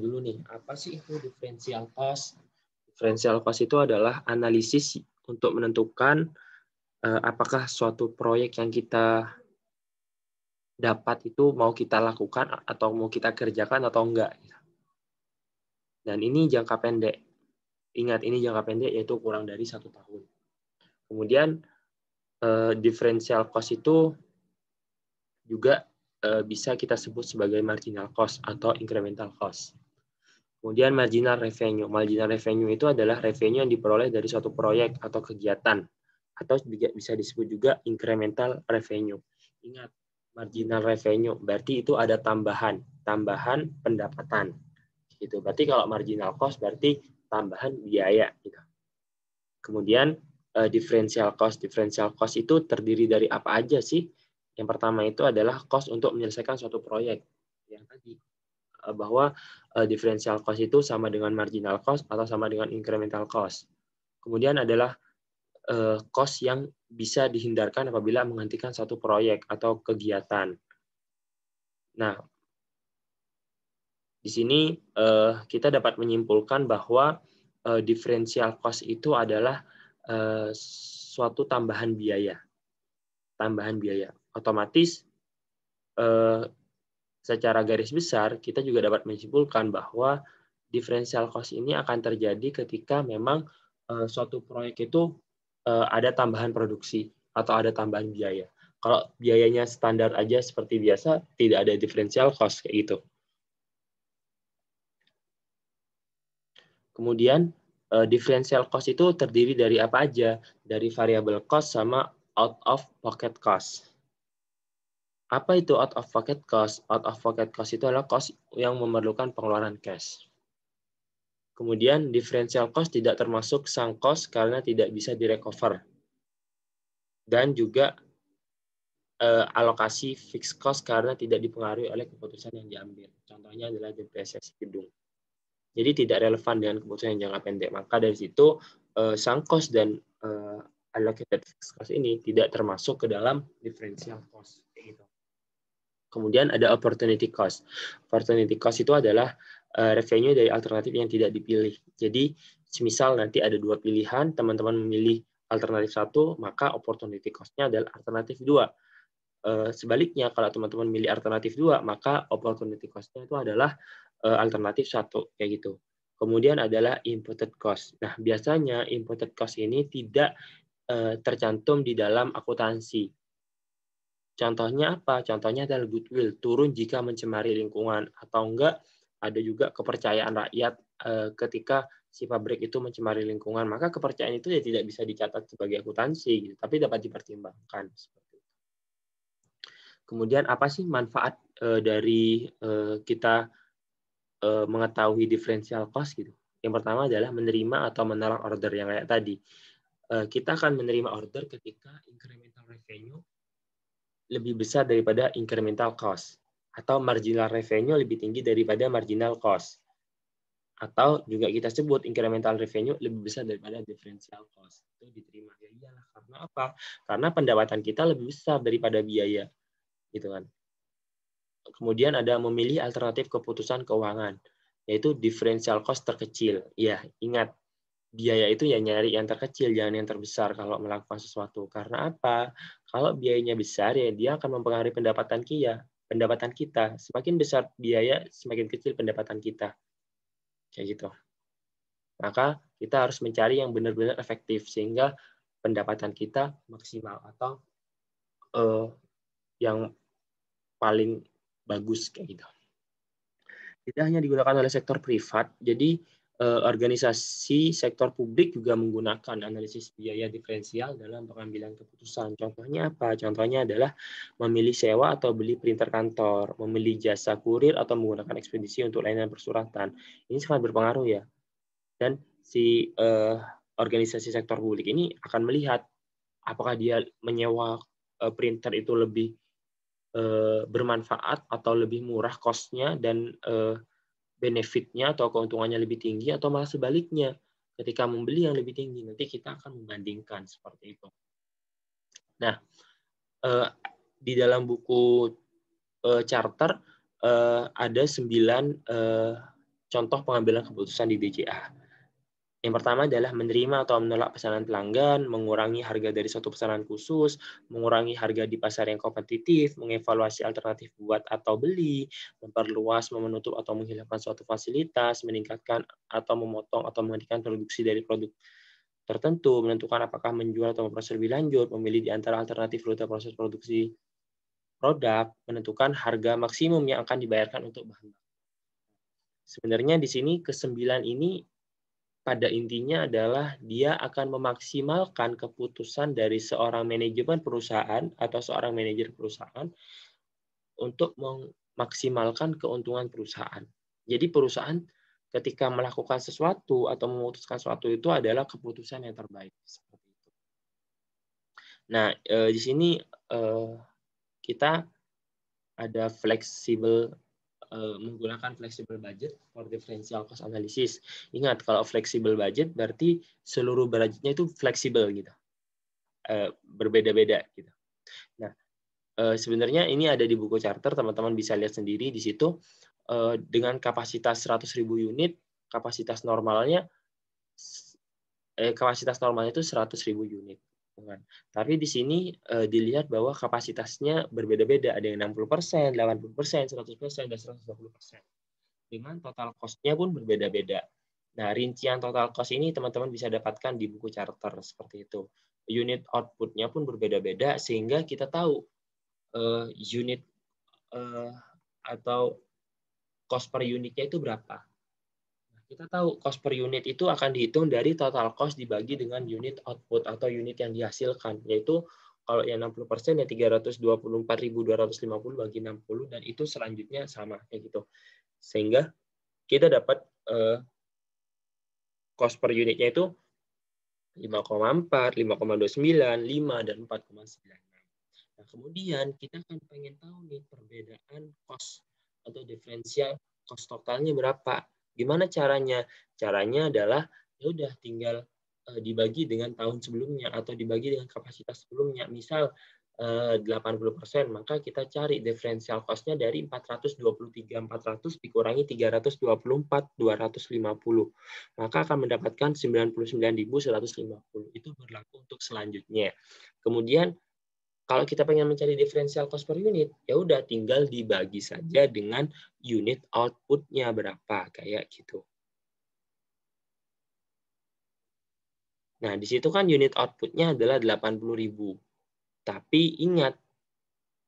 dulu nih, apa sih itu differential cost? Differential cost itu adalah analisis untuk menentukan apakah suatu proyek yang kita dapat itu mau kita lakukan atau mau kita kerjakan atau enggak. Dan ini jangka pendek. Ingat, ini jangka pendek yaitu kurang dari 1 tahun. Kemudian differential cost itu juga bisa kita sebut sebagai marginal cost atau incremental cost. Kemudian marginal revenue. Marginal revenue itu adalah revenue yang diperoleh dari suatu proyek atau kegiatan, atau bisa disebut juga incremental revenue. Ingat, marginal revenue berarti itu ada tambahan pendapatan. Gitu. Berarti kalau marginal cost berarti tambahan biaya. Gitu. Kemudian differential cost. Differential cost itu terdiri dari apa aja sih? Yang pertama itu adalah cost untuk menyelesaikan suatu proyek. Yang tadi bahwa differential cost itu sama dengan marginal cost atau sama dengan incremental cost. Kemudian adalah cost yang bisa dihindarkan apabila menghentikan satu proyek atau kegiatan. Nah, di sini kita dapat menyimpulkan bahwa differential cost itu adalah suatu tambahan biaya. Tambahan biaya. Otomatis secara garis besar, kita juga dapat menyimpulkan bahwa differential cost ini akan terjadi ketika memang suatu proyek itu ada tambahan produksi atau ada tambahan biaya. Kalau biayanya standar aja seperti biasa, tidak ada differential cost kayak gitu. Kemudian differential cost itu terdiri dari apa aja? Dari variable cost sama out of pocket cost. Apa itu out of pocket cost? Out of pocket cost itu adalah cost yang memerlukan pengeluaran cash. Kemudian differential cost tidak termasuk sunk cost karena tidak bisa direcover. Dan juga alokasi fixed cost karena tidak dipengaruhi oleh keputusan yang diambil. Contohnya adalah depresiasi gedung. Jadi tidak relevan dengan keputusan yang jangka pendek. Maka dari situ sunk cost dan allocated fixed cost ini tidak termasuk ke dalam differential cost. Gitu. Kemudian ada opportunity cost. Opportunity cost itu adalah revenue dari alternatif yang tidak dipilih. Jadi, semisal nanti ada 2 pilihan, teman-teman memilih alternatif 1, maka opportunity cost-nya adalah alternatif 2. Sebaliknya, kalau teman-teman memilih alternatif 2, maka opportunity cost-nya itu adalah alternatif 1, kayak gitu. Kemudian adalah inputted cost. Nah, biasanya inputted cost ini tidak tercantum di dalam akuntansi. Contohnya apa? Contohnya adalah goodwill, turun jika mencemari lingkungan, atau enggak ada juga kepercayaan rakyat ketika si pabrik itu mencemari lingkungan, maka kepercayaan itu ya tidak bisa dicatat sebagai akuntansi, gitu, tapi dapat dipertimbangkan. Kemudian apa sih manfaat dari kita mengetahui differential cost gitu? Yang pertama adalah menerima atau menolak order yang kayak tadi. Kita akan menerima order ketika incremental revenue lebih besar daripada incremental cost, atau marginal revenue lebih tinggi daripada marginal cost, atau juga kita sebut incremental revenue lebih besar daripada differential cost. Itu diterima. Ya iyalah, karena apa? Karena pendapatan kita lebih besar daripada biaya, gitu kan. Kemudian ada memilih alternatif keputusan keuangan, yaitu differential cost terkecil. Ya, ingat, biaya itu ya nyari yang terkecil, jangan yang terbesar kalau melakukan sesuatu. Karena apa? Kalau biayanya besar, ya dia akan mempengaruhi pendapatan kita. Semakin besar biaya, semakin kecil pendapatan kita. Kayak gitu. Maka kita harus mencari yang benar-benar efektif, sehingga pendapatan kita maksimal atau yang paling bagus kayak gitu. Tidak hanya digunakan oleh sektor privat, jadi organisasi sektor publik juga menggunakan analisis biaya diferensial dalam pengambilan keputusan. Contohnya apa? Contohnya adalah memilih sewa atau beli printer kantor, memilih jasa kurir atau menggunakan ekspedisi untuk layanan persuratan. Ini sangat berpengaruh ya. Dan si organisasi sektor publik ini akan melihat apakah dia menyewa printer itu lebih bermanfaat atau lebih murah cost-nya dan benefit-nya atau keuntungannya lebih tinggi, atau malah sebaliknya, ketika membeli yang lebih tinggi, nanti kita akan membandingkan seperti itu. Nah, di dalam buku charter ada 9 contoh pengambilan keputusan di BCA. Yang pertama adalah menerima atau menolak pesanan pelanggan, mengurangi harga dari suatu pesanan khusus, mengurangi harga di pasar yang kompetitif, mengevaluasi alternatif buat atau beli, memperluas, menutup atau menghilangkan suatu fasilitas, meningkatkan atau memotong atau menghentikan produksi dari produk tertentu, menentukan apakah menjual atau memproses lebih lanjut, memilih di antara alternatif rute proses produksi produk, menentukan harga maksimum yang akan dibayarkan untuk bahan baku. Sebenarnya di sini ke-9 ini pada intinya adalah dia akan memaksimalkan keputusan dari seorang manajemen perusahaan atau seorang manajer perusahaan untuk memaksimalkan keuntungan perusahaan. Jadi perusahaan ketika melakukan sesuatu atau memutuskan sesuatu itu adalah keputusan yang terbaik. Seperti itu. Nah, di sini kita ada menggunakan flexible budget for differential cost analysis. Ingat, kalau flexible budget berarti seluruh budgetnya itu fleksibel gitu, berbeda-beda gitu. Nah, sebenarnya ini ada di buku charter, teman-teman bisa lihat sendiri di situ. Dengan kapasitas 100.000 unit, kapasitas normalnya itu 100.000 unit. Tapi di sini dilihat bahwa kapasitasnya berbeda-beda, ada yang 60%, 80%, 100%, dan 120%. Dengan total cost-nya pun berbeda-beda. Nah, rincian total cost ini teman-teman bisa dapatkan di buku charter seperti itu. Unit output-nya pun berbeda-beda sehingga kita tahu unit atau cost per unitnya itu berapa. Kita tahu cost per unit itu akan dihitung dari total cost dibagi dengan unit output atau unit yang dihasilkan, yaitu kalau yang 60% ya 324.250 bagi 60, dan itu selanjutnya sama kayak gitu. Sehingga kita dapat cost per unitnya itu 5,4, 5,29, 5, dan 4,96. Nah, kemudian kita akan pengen tahu nih perbedaan cost atau diferensial cost totalnya berapa. Gimana caranya? Caranya adalah ya udah tinggal dibagi dengan tahun sebelumnya atau dibagi dengan kapasitas sebelumnya. Misal 80%, maka kita cari differential cost-nya dari 423.400 dikurangi 324.250. Maka akan mendapatkan 99.150. Itu berlaku untuk selanjutnya. Kemudian kalau kita pengen mencari differential cost per unit, ya udah tinggal dibagi saja dengan unit output-nya berapa, kayak gitu. Nah, di situ kan unit output-nya adalah 80.000. Tapi ingat,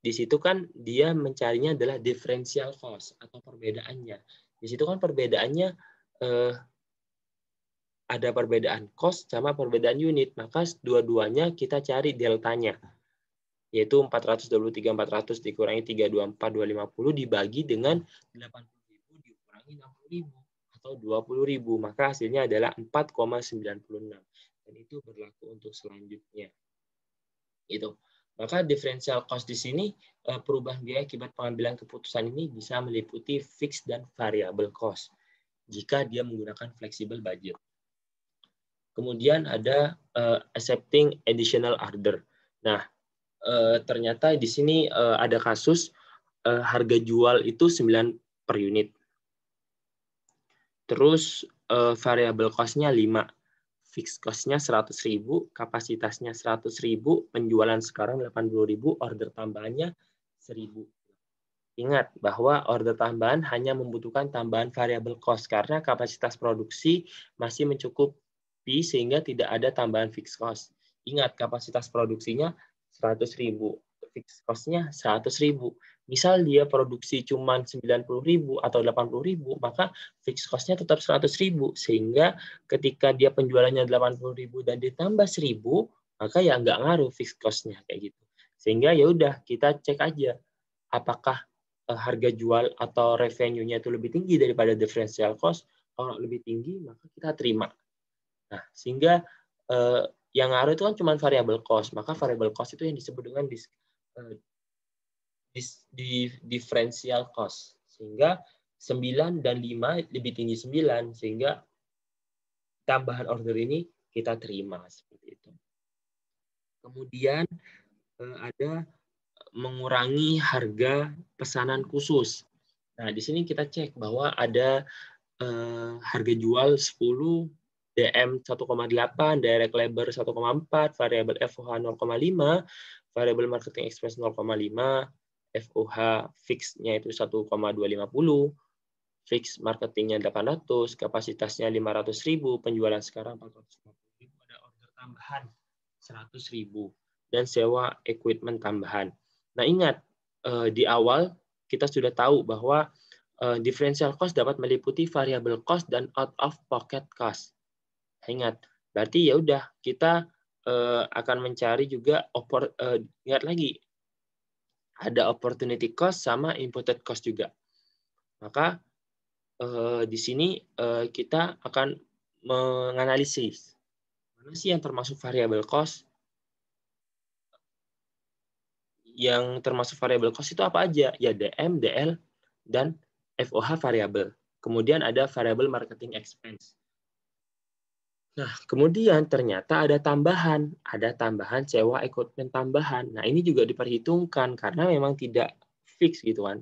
di situ kan dia mencarinya adalah differential cost atau perbedaannya. Di situ kan perbedaannya ada perbedaan cost sama perbedaan unit, maka dua-duanya kita cari deltanya, yaitu 423.400 dikurangi 324.250 dibagi dengan 80.000 dikurangi 60.000 atau 20.000, maka hasilnya adalah 4,96, dan itu berlaku untuk selanjutnya. Itu. Maka differential cost di sini perubahan biaya akibat pengambilan keputusan ini bisa meliputi fixed dan variable cost jika dia menggunakan flexible budget. Kemudian ada accepting additional order. Nah, ternyata di sini ada kasus harga jual itu 9 per unit. Terus variable cost-nya 5. Fixed cost-nya 100.000, kapasitasnya 100.000, penjualan sekarang 80.000, order tambahannya 1.000. Ingat bahwa order tambahan hanya membutuhkan tambahan variable cost karena kapasitas produksi masih mencukupi sehingga tidak ada tambahan fixed cost. Ingat, kapasitas produksinya 100.000, fixed cost-nya 100.000. Misal dia produksi cuma 90.000 atau 80.000, maka fixed cost-nya tetap 100.000. Sehingga ketika dia penjualannya 80.000 dan ditambah 1.000, maka ya nggak ngaruh fixed cost-nya kayak gitu. Sehingga ya udah kita cek aja apakah harga jual atau revenue-nya itu lebih tinggi daripada differential cost. Kalau lebih tinggi, maka kita terima. Nah, sehingga yang ngaruh itu kan cuma variable cost. Maka variable cost itu yang disebut dengan differential cost. Sehingga 9 dan 5 lebih tinggi 9, sehingga tambahan order ini kita terima seperti itu. Kemudian ada mengurangi harga pesanan khusus. Nah, di sini kita cek bahwa ada harga jual 10, DM 1,8, direct labor 1,4, variabel FOH 0,5, variabel marketing expense 0,5, FOH fix-nya itu 1,250, fix marketingnya 800, kapasitasnya 500.000, penjualan sekarang 450.000, ada order tambahan 100.000, dan sewa equipment tambahan. Nah, ingat, di awal kita sudah tahu bahwa differential cost dapat meliputi variable cost dan out of pocket cost. Ingat, berarti ya udah kita akan mencari juga ingat lagi ada opportunity cost sama inputted cost juga. Maka di sini kita akan menganalisis mana sih yang termasuk variable cost. Yang termasuk variable cost itu apa aja? Ya DM, DL, dan FOH variable. Kemudian ada variable marketing expense. Nah, kemudian ternyata ada tambahan sewa equipment tambahan. Nah, ini juga diperhitungkan karena memang tidak fix gitu kan.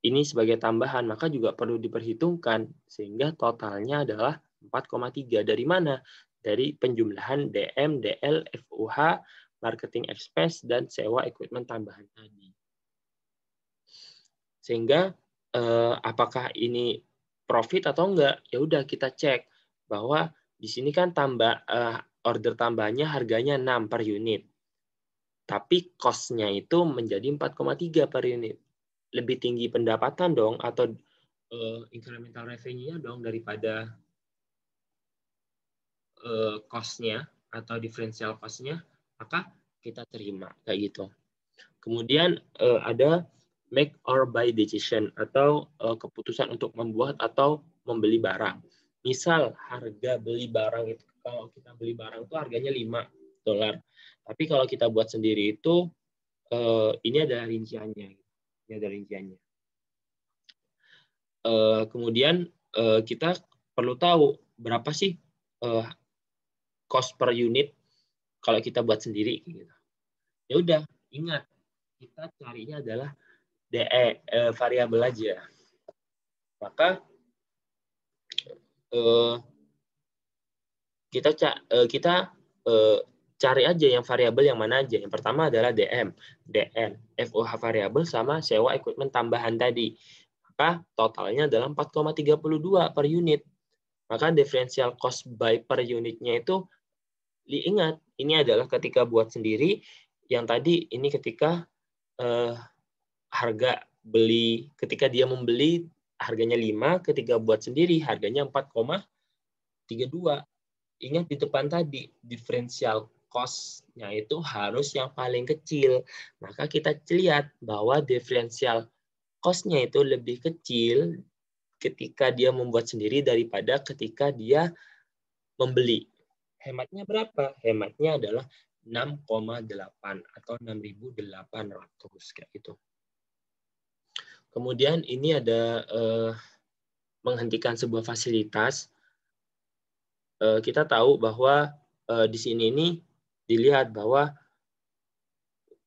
Ini sebagai tambahan, maka juga perlu diperhitungkan sehingga totalnya adalah 4,3. Dari mana? Dari penjumlahan DM, DL, FOH, marketing expense, dan sewa equipment tambahan tadi. Sehingga apakah ini profit atau enggak? Ya udah kita cek bahwa di sini kan order tambahnya harganya 6 per unit. Tapi cost-nya itu menjadi 4,3 per unit. Lebih tinggi pendapatan dong atau incremental revenue-nya dong daripada cost-nya atau differential cost-nya, maka kita terima kayak gitu. Kemudian ada make or buy decision atau keputusan untuk membuat atau membeli barang. Misal harga beli barang itu, kalau kita beli barang itu harganya $5. Tapi kalau kita buat sendiri itu ini adalah rinciannya. Ini ada rinciannya. Kemudian kita perlu tahu berapa sih cost per unit kalau kita buat sendiri gitu. Ya udah, ingat kita carinya adalah variabel aja. Maka kita cari aja yang variabel yang mana aja. Yang pertama adalah DM, DL, FOH variabel sama sewa equipment tambahan tadi. Maka totalnya adalah 4,32 per unit. Maka differential cost by per unitnya itu diingat, ini adalah ketika buat sendiri, yang tadi ini ketika harga beli, ketika dia membeli harganya 5, ketika buat sendiri harganya 4,32. Ingat di depan tadi, differential cost-nya itu harus yang paling kecil. Maka kita lihat bahwa differential cost-nya itu lebih kecil ketika dia membuat sendiri daripada ketika dia membeli. Hematnya berapa? Hematnya adalah 6,8 atau 6.800 kayak gitu. Kemudian ini ada menghentikan sebuah fasilitas. Kita tahu bahwa di sini ini dilihat bahwa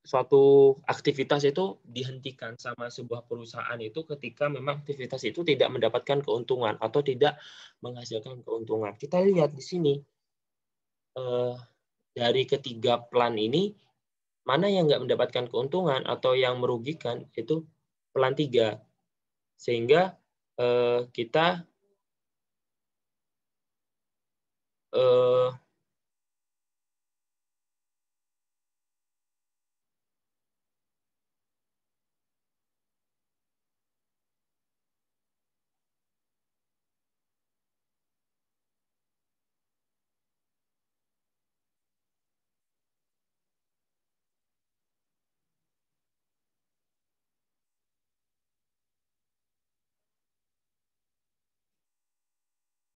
suatu aktivitas itu dihentikan sama sebuah perusahaan itu ketika memang aktivitas itu tidak mendapatkan keuntungan atau tidak menghasilkan keuntungan. Kita lihat di sini dari ketiga plan ini mana yang nggak mendapatkan keuntungan atau yang merugikan itu plan 3. Sehingga kita